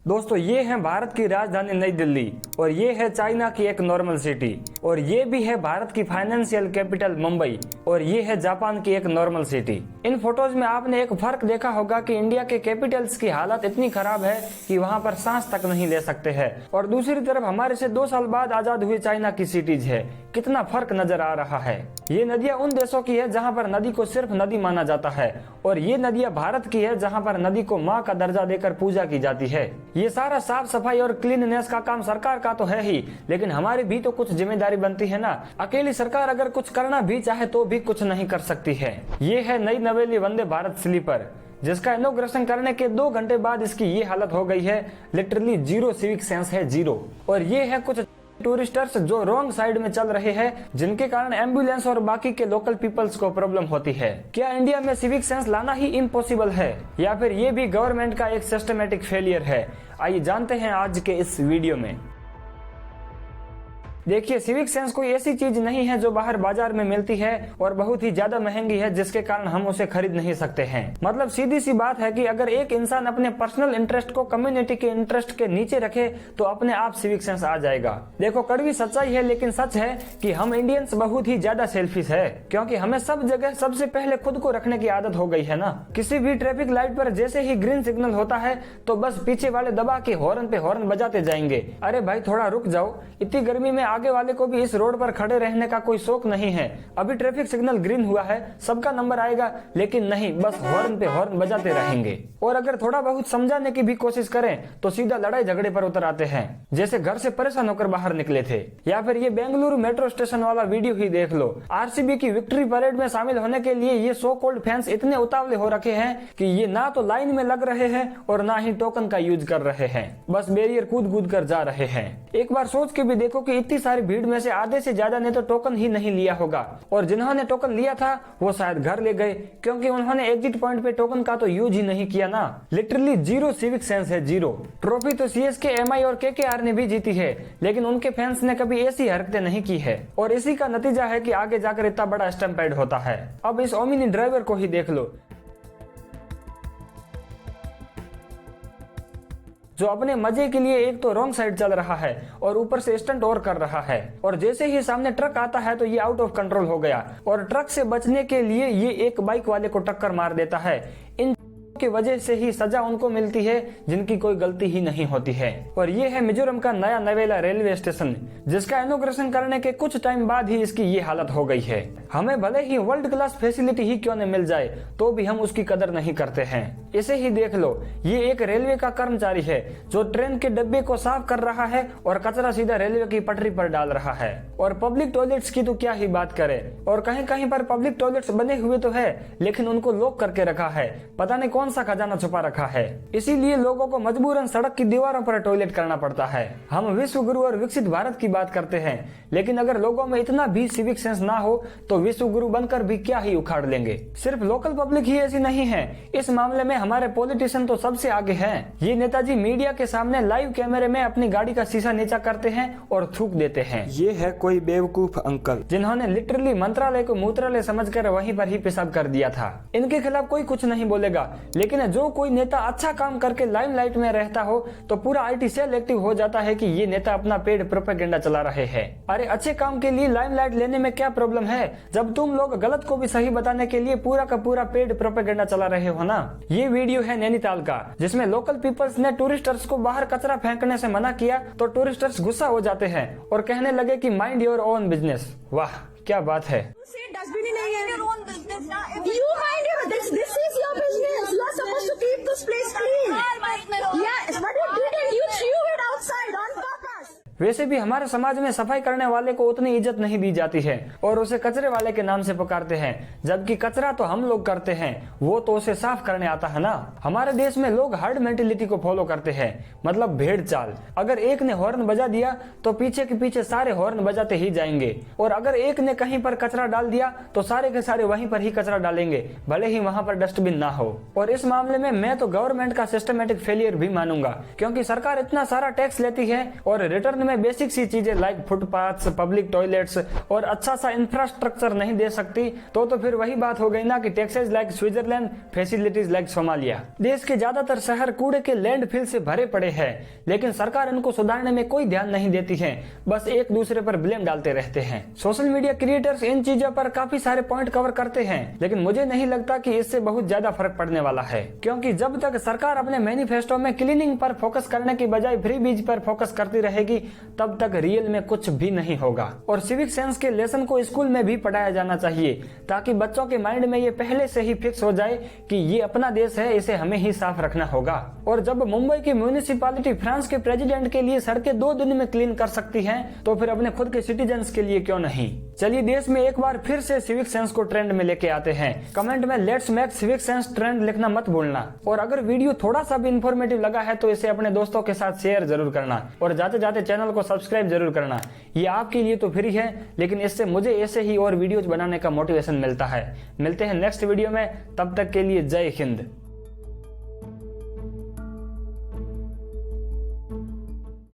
दोस्तों ये है भारत की राजधानी नई दिल्ली और ये है चाइना की एक नॉर्मल सिटी और ये भी है भारत की फाइनेंशियल कैपिटल मुंबई और ये है जापान की एक नॉर्मल सिटी। इन फोटोज में आपने एक फर्क देखा होगा कि इंडिया के कैपिटल्स की हालत इतनी खराब है कि वहाँ पर सांस तक नहीं ले सकते हैं और दूसरी तरफ हमारे से 2 साल बाद आजाद हुई चाइना की सिटीज है। कितना फर्क नजर आ रहा है। ये नदियाँ उन देशों की है जहाँ पर नदी को सिर्फ नदी माना जाता है और ये नदियाँ भारत की है जहाँ पर नदी को माँ का दर्जा देकर पूजा की जाती है। ये सारा साफ सफाई और क्लीननेस का काम सरकार का तो है ही, लेकिन हमारी भी तो कुछ जिम्मेदारी बनती है ना। अकेली सरकार अगर कुछ करना भी चाहे तो भी कुछ नहीं कर सकती है। ये है नई नवेली वंदे भारत स्लीपर जिसका इनॉग्रेशन करने के 2 घंटे बाद इसकी ये हालत हो गई है। लिटरली जीरो सिविक सेंस है, जीरो। और ये है कुछ टूरिस्टर्स जो रॉन्ग साइड में चल रहे हैं जिनके कारण एम्बुलेंस और बाकी के लोकल पीपल्स को प्रॉब्लम होती है। क्या इंडिया में सिविक सेंस लाना ही इम्पॉसिबल है या फिर ये भी गवर्नमेंट का एक सिस्टमेटिक फेलियर है? आइए जानते हैं आज के इस वीडियो में। देखिए, सिविक सेंस कोई ऐसी चीज नहीं है जो बाहर बाजार में मिलती है और बहुत ही ज्यादा महंगी है जिसके कारण हम उसे खरीद नहीं सकते हैं। मतलब सीधी सी बात है कि अगर एक इंसान अपने पर्सनल इंटरेस्ट को कम्युनिटी के इंटरेस्ट के नीचे रखे तो अपने आप सिविक सेंस आ जाएगा। देखो, कड़वी सच्चाई है लेकिन सच है कि हम इंडियंस बहुत ही ज्यादा सेल्फिश है क्योंकि हमें सब जगह सबसे पहले खुद को रखने की आदत हो गई है ना। किसी भी ट्रैफिक लाइट पर जैसे ही ग्रीन सिग्नल होता है तो बस पीछे वाले दबा के हॉर्न पे हॉर्न बजाते जाएंगे। अरे भाई थोड़ा रुक जाओ, इतनी गर्मी में आगे वाले को भी इस रोड पर खड़े रहने का कोई शौक नहीं है। अभी ट्रैफिक सिग्नल ग्रीन हुआ है, सबका नंबर आएगा, लेकिन नहीं, बस हॉर्न पे हॉर्न बजाते रहेंगे। और अगर थोड़ा बहुत समझाने की भी कोशिश करें तो सीधा लड़ाई झगड़े पर उतर आते हैं जैसे घर से परेशान होकर बाहर निकले थे। या फिर ये बेंगलुरु मेट्रो स्टेशन वाला वीडियो ही देख लो। आरसीबी की विक्ट्री परेड में शामिल होने के लिए ये सो कॉल्ड फैंस इतने उतावले हो रखे हैं कि ये ना तो लाइन में लग रहे हैं और ना ही टोकन का यूज कर रहे हैं, बस बैरियर कूद कूद कर जा रहे हैं। एक बार सोच के भी देखो कि इतनी सारी भीड़ में से आधे से ज्यादा ने तो टोकन ही नहीं लिया होगा और जिन्होंने टोकन लिया था वो शायद घर ले गए क्योंकि उन्होंने एग्जिट पॉइंट पे टोकन का तो यूज ही नहीं किया ना। लिटरली जीरो सिविक सेंस है, जीरो। ट्रॉफी तो सीएसके, एमआई और केकेआर ने भी जीती है लेकिन उनके फैंस ने कभी ऐसी हरकतें नहीं की है और इसी का नतीजा है कि आगे जाकर इतना बड़ा स्टैम्पेड होता है। अब इस ओमिनी ड्राइवर को ही देख लो जो अपने मजे के लिए एक तो रॉन्ग साइड चल रहा है और ऊपर से स्टंट और कर रहा है और जैसे ही सामने ट्रक आता है तो ये आउट ऑफ कंट्रोल हो गया और ट्रक से बचने के लिए ये एक बाइक वाले को टक्कर मार देता है। इन की वजह से ही सजा उनको मिलती है जिनकी कोई गलती ही नहीं होती है। और ये है मिजोरम का नया नवेला रेलवे स्टेशन जिसका इनॉग्रेशन करने के कुछ टाइम बाद ही इसकी ये हालत हो गई है। हमें भले ही वर्ल्ड क्लास फैसिलिटी ही क्यों न मिल जाए तो भी हम उसकी कदर नहीं करते हैं। इसे ही देख लो, ये एक रेलवे का कर्मचारी है जो ट्रेन के डब्बे को साफ कर रहा है और कचरा सीधा रेलवे की पटरी पर डाल रहा है। और पब्लिक टॉयलेट्स की तो क्या ही बात करें, और कहीं कहीं पर पब्लिक टॉयलेट्स बने हुए तो है लेकिन उनको लॉक करके रखा है, पता नहीं कौन सा खजाना छुपा रखा है। इसीलिए लोगों को मजबूरन सड़क की दीवारों पर टॉयलेट करना पड़ता है। हम विश्व गुरु और विकसित भारत की बात करते हैं लेकिन अगर लोगों में इतना भी सिविक सेंस ना हो तो विश्व गुरु बनकर भी क्या ही उखाड़ लेंगे। सिर्फ लोकल पब्लिक ही ऐसी नहीं है, इस मामले में हमारे पॉलिटिशियन तो सबसे आगे हैं। ये नेताजी मीडिया के सामने लाइव कैमरे में अपनी गाड़ी का शीशा नीचा करते हैं और थूक देते हैं। ये है कोई बेवकूफ अंकल जिन्होंने लिटरली मंत्रालय को मूत्रालय समझकर वहीं पर ही पेशाब कर दिया था। इनके खिलाफ कोई कुछ नहीं बोलेगा लेकिन जो कोई नेता अच्छा काम करके लाइमलाइट में रहता हो तो पूरा आईटी सेल एक्टिव हो जाता है कि ये नेता अपना पेड प्रोपेगेंडा चला रहे हैं। अरे अच्छे काम के लिए लाइमलाइट लेने में क्या प्रॉब्लम है जब तुम लोग गलत को भी सही बताने के लिए पूरा का पूरा पेड प्रोपेगेंडा चला रहे हो ना। ये वीडियो है नैनीताल का जिसमें लोकल पीपल्स ने टूरिस्टर्स को बाहर कचरा फेंकने से मना किया तो टूरिस्टर्स गुस्सा हो जाते हैं और कहने लगे कि माइंड योर ओन बिजनेस। वाह क्या बात है। डस्टबिन ही नहीं है। You mind your this is your business. You are supposed to keep this place clean. Yes, but you didn't. You threw it outside on purpose. वैसे भी हमारे समाज में सफाई करने वाले को उतनी इज्जत नहीं दी जाती है और उसे कचरे वाले के नाम से पुकारते हैं, जबकि कचरा तो हम लोग करते हैं, वो तो उसे साफ करने आता है ना। हमारे देश में लोग हर्ड मेंटेलिटी को फॉलो करते हैं, मतलब भेड़ चाल। अगर एक ने हॉर्न बजा दिया तो पीछे के पीछे सारे हॉर्न बजाते ही जाएंगे और अगर एक ने कहीं पर कचरा डाल दिया तो सारे के सारे वहीं पर ही कचरा डालेंगे, भले ही वहां पर डस्टबिन ना हो। और इस मामले में मैं तो गवर्नमेंट का सिस्टमेटिक फेलियर भी मानूंगा क्योंकि सरकार इतना सारा टैक्स लेती है और रिटर्न में बेसिक सी चीजें लाइक फुटपाथ्स, पब्लिक टॉयलेट्स और अच्छा सा इंफ्रास्ट्रक्चर नहीं दे सकती तो फिर वही बात हो गई ना कि taxes like Switzerland, facilities like Somalia. देश के ज्यादातर शहर कूड़े के लैंडफिल से भरे पड़े हैं, लेकिन सरकार इनको सुधारने में कोई ध्यान नहीं देती है, बस एक दूसरे पर ब्लेम डालते रहते हैं। सोशल मीडिया क्रिएटर्स इन चीजों पर काफी सारे पॉइंट कवर करते हैं, लेकिन मुझे नहीं लगता कि इससे बहुत ज्यादा फर्क पड़ने वाला है, क्योंकि जब तक सरकार अपने मैनिफेस्टो में क्लीनिंग पर फोकस करने की बजाय फ्री बीज पर फोकस करती रहेगी तब तक रियल में कुछ भी नहीं होगा। और सिविक सेंस के लेसन को स्कूल में भी पढ़ाया जाना चाहिए ताकि बच्चों के माइंड में ये पहले से ही फिक्स हो जाए कि ये अपना देश है, इसे हमें ही साफ रखना होगा। और जब मुंबई की म्यूनिसिपैलिटी फ्रांस के प्रेसिडेंट के लिए सड़कें 2 दिन में क्लीन कर सकती हैं, तो फिर अपने खुद के सिटीजन्स के लिए क्यों नहीं। चलिए देश में एक बार फिर से सिविक सेंस को ट्रेंड में लेके आते हैं। कमेंट में let's make civic sense trend लिखना मत भूलना। और अगर वीडियो थोड़ा सा भी इंफॉर्मेटिव लगा है तो इसे अपने दोस्तों के साथ शेयर जरूर करना और जाते जाते चैनल को सब्सक्राइब जरूर करना। ये आपके लिए तो फ्री है, लेकिन इससे मुझे ऐसे ही और वीडियोज बनाने का मोटिवेशन मिलता है। मिलते हैं नेक्स्ट वीडियो में, तब तक के लिए जय हिंद।